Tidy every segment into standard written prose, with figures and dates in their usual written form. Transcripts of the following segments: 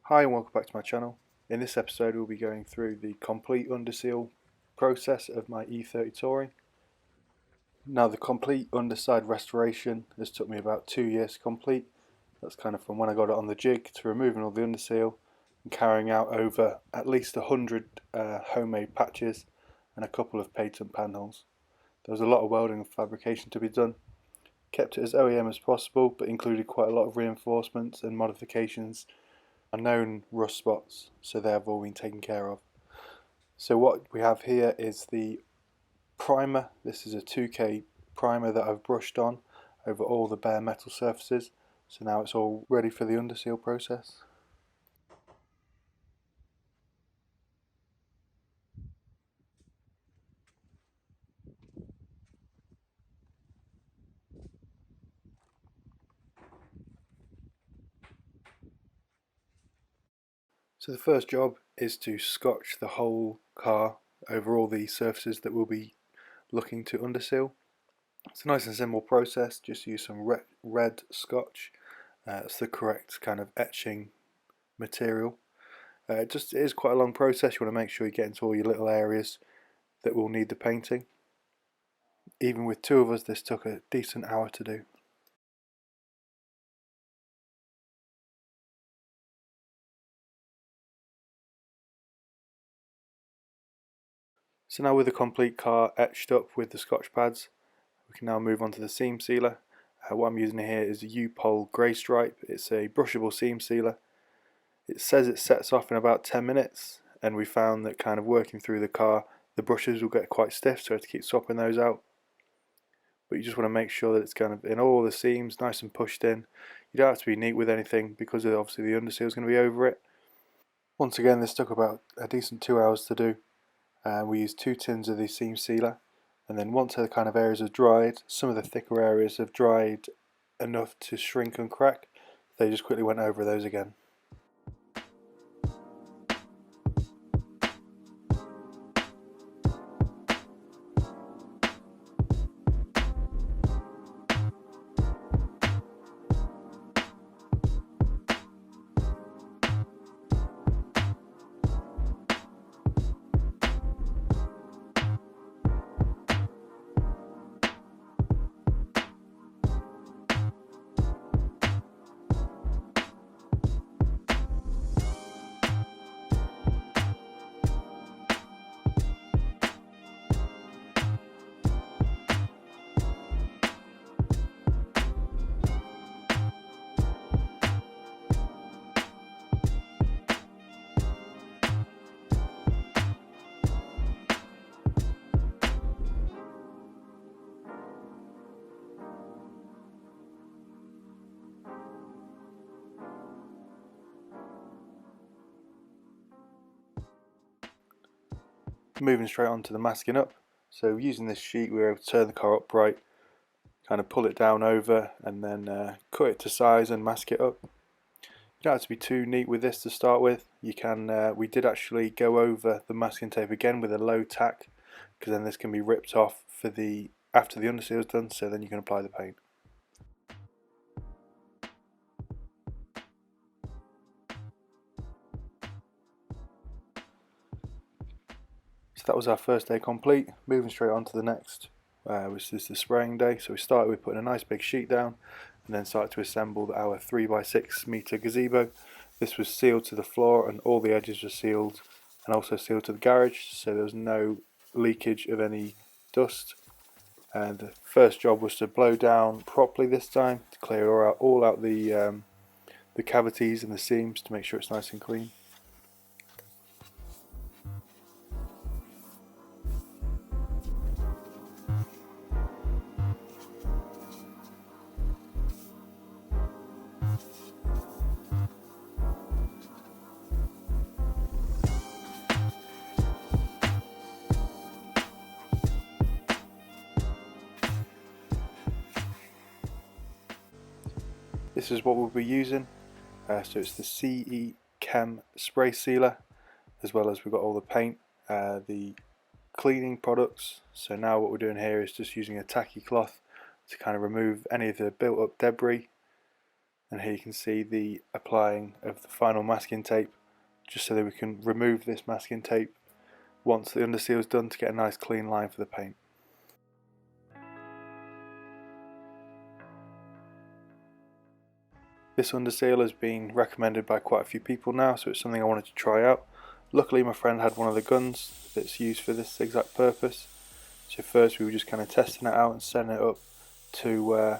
Hi and welcome back to my channel. In this episode we'll be going through the complete underseal process of my E30 Touring. Now the complete underside restoration has took me about 2 years to complete. That's kind of from when I got it on the jig to removing all the underseal and carrying out over at least 100 homemade patches and a couple of patent panholes. There was a lot of welding and fabrication to be done. Kept it as OEM as possible, but included quite a lot of reinforcements and modifications on known rust spots, so they have all been taken care of. So what we have here is the primer. This is a 2K primer that I've brushed on over all the bare metal surfaces, so now it's all ready for the underseal process. So the first job is to scotch the whole car over all the surfaces that we'll be looking to underseal. It's a nice and simple process, just use some red scotch. It's the correct kind of etching material. It is quite a long process. You want to make sure you get into all your little areas that will need the painting. Even with two of us, this took a decent hour to do. So now with the complete car etched up with the Scotch pads, we can now move on to the seam sealer. What I'm using here is a U-Pol Grey Stripe. It's a brushable seam sealer. It says it sets off in about 10 minutes, and we found that kind of working through the car, the brushes will get quite stiff, so I have to keep swapping those out. But you just want to make sure that it's kind of in all the seams, nice and pushed in. You don't have to be neat with anything because obviously the underseal is going to be over it. Once again, this took about a decent 2 hours to do. We used 2 tins of the seam sealer, and then once the kind of areas have dried, some of the thicker areas have dried enough to shrink and crack, they just quickly went over those again. Moving straight on to the masking up. So using this sheet, we were able to turn the car upright, kind of pull it down over, and then cut it to size and mask it up. You don't have to be too neat with this to start with. You can. We did actually go over the masking tape again with a low tack, because then this can be ripped off for after the underseal is done. So then you can apply the paint. So that was our first day complete. Moving straight on to the next, which is the spraying day. So we started with putting a nice big sheet down, and then started to assemble our 3x6 meter gazebo. This was sealed to the floor, and all the edges were sealed, and also sealed to the garage, so there was no leakage of any dust. And the first job was to blow down properly this time to clear all out the cavities and the seams to make sure it's nice and clean. This is what we'll be using. So it's the CE Chem spray sealer, as well as we've got all the paint, the cleaning products. So now what we're doing here is just using a tacky cloth to kind of remove any of the built up debris. and here you can see the applying of the final masking tape, just so that we can remove this masking tape once the underseal is done to get a nice clean line for the paint. This underseal has been recommended by quite a few people now, so it's something I wanted to try out. Luckily my friend had one of the guns that's used for this exact purpose, so first we were just kind of testing it out and setting it up to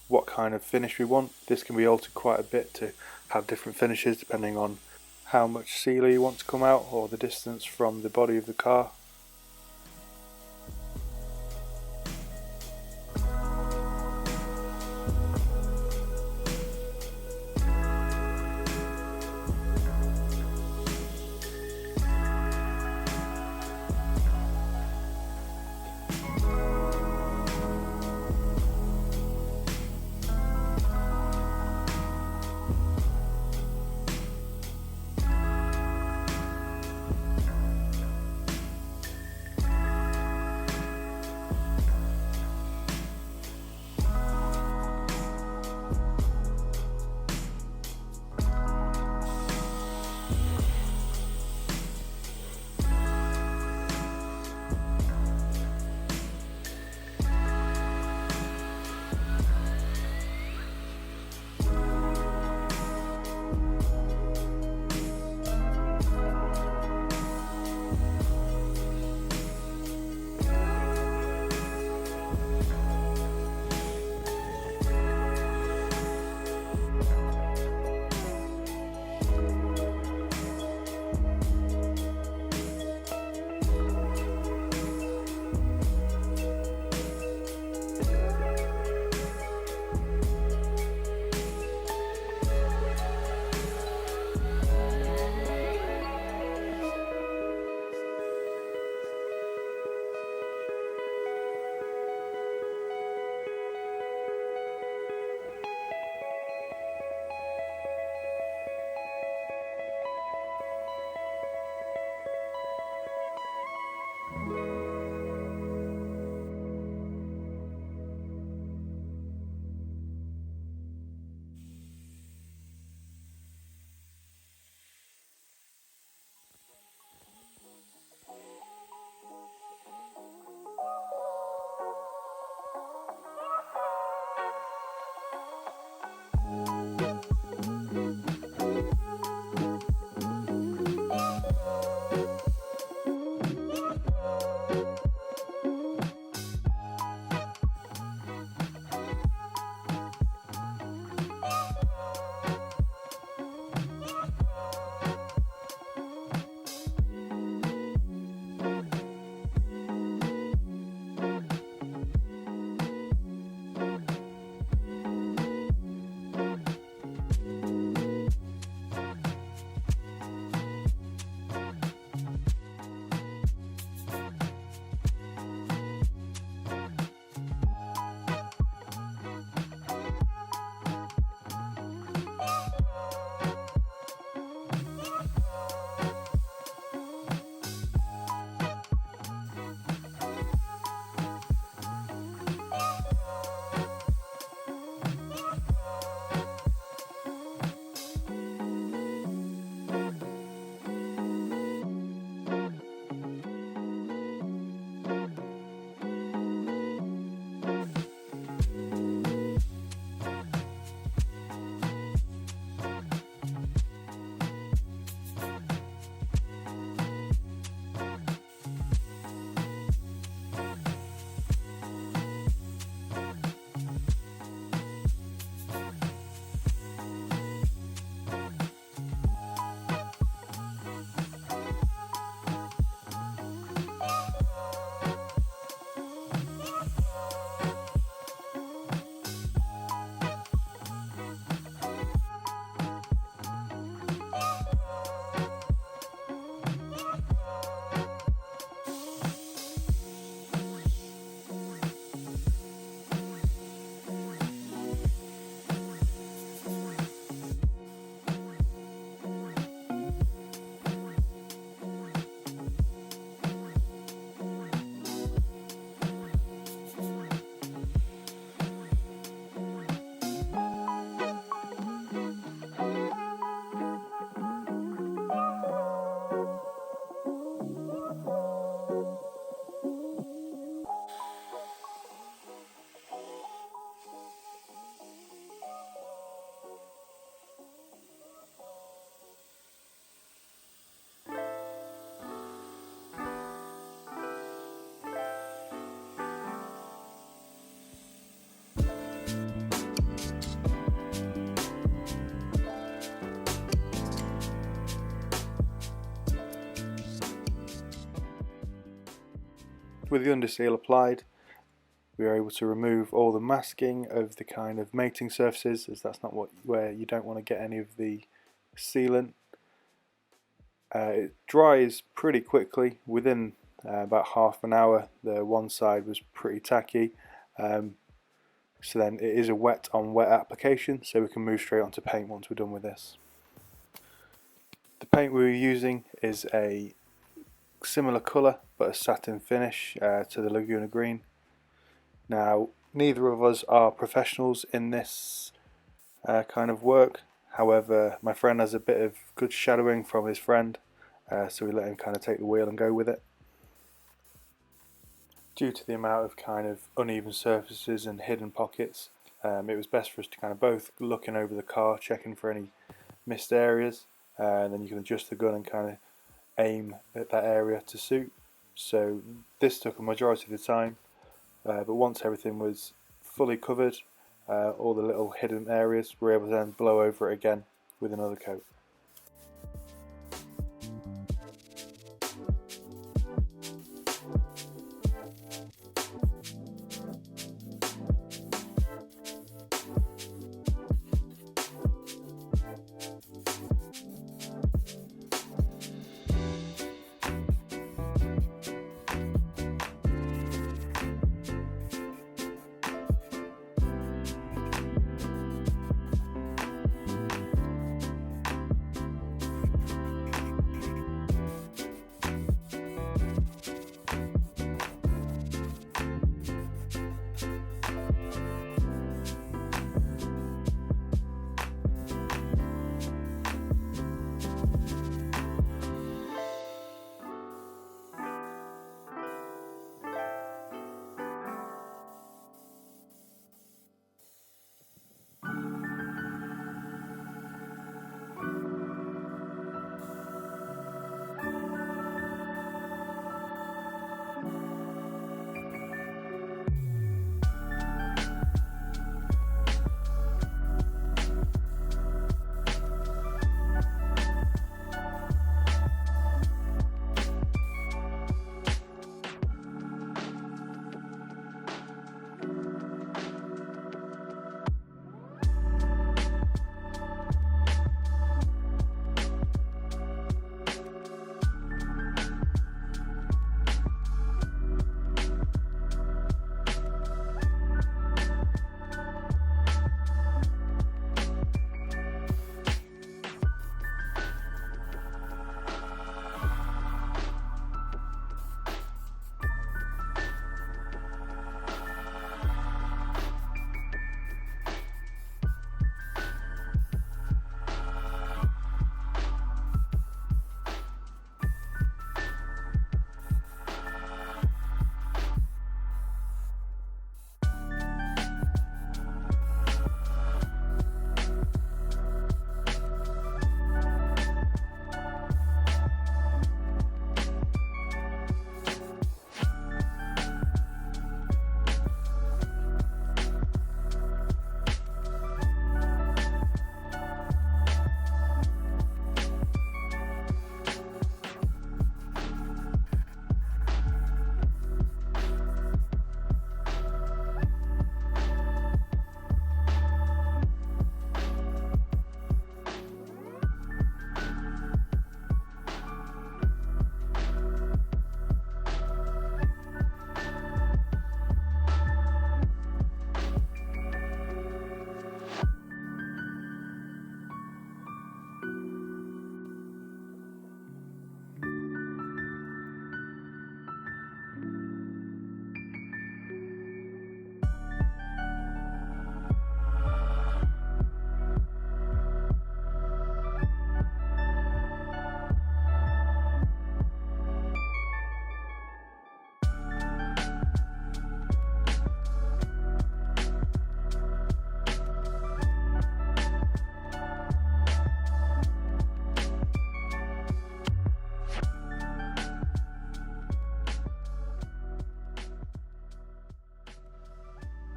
what kind of finish we want. This can be altered quite a bit to have different finishes depending on how much sealer you want to come out or the distance from the body of the car. with the underseal applied, we are able to remove all the masking of the kind of mating surfaces, as that's not where you don't want to get any of the sealant. It dries pretty quickly. Within about half an hour, the one side was pretty tacky. So then it is a wet on wet application, so we can move straight onto paint once we're done with this. The paint we were using is a similar colour but a satin finish to the Laguna Green. Now, neither of us are professionals in this kind of work. However, my friend has a bit of good shadowing from his friend, so we let him kind of take the wheel and go with it. Due to the amount of kind of uneven surfaces and hidden pockets, it was best for us to kind of both looking over the car, checking for any missed areas, and then you can adjust the gun and kind of aim at that area to suit. So this took a majority of the time, but once everything was fully covered, all the little hidden areas, we were able to then blow over it again with another coat.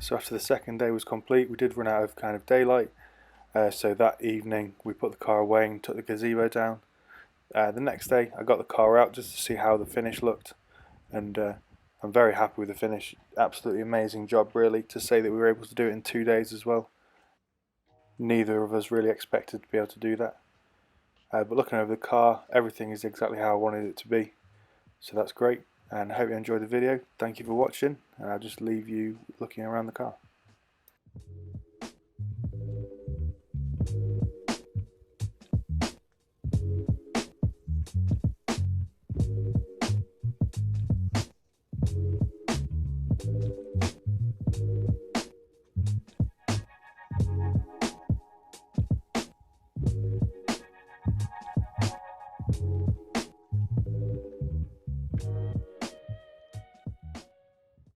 So after the second day was complete, we did run out of kind of daylight, so that evening we put the car away and took the gazebo down. The next day I got the car out just to see how the finish looked, and I'm very happy with the finish. Absolutely amazing job, really. To say that we were able to do it in 2 days as well. Neither of us really expected to be able to do that. But looking over the car, everything is exactly how I wanted it to be. So that's great, and I hope you enjoyed the video. Thank you for watching, and I'll just leave you looking around the car.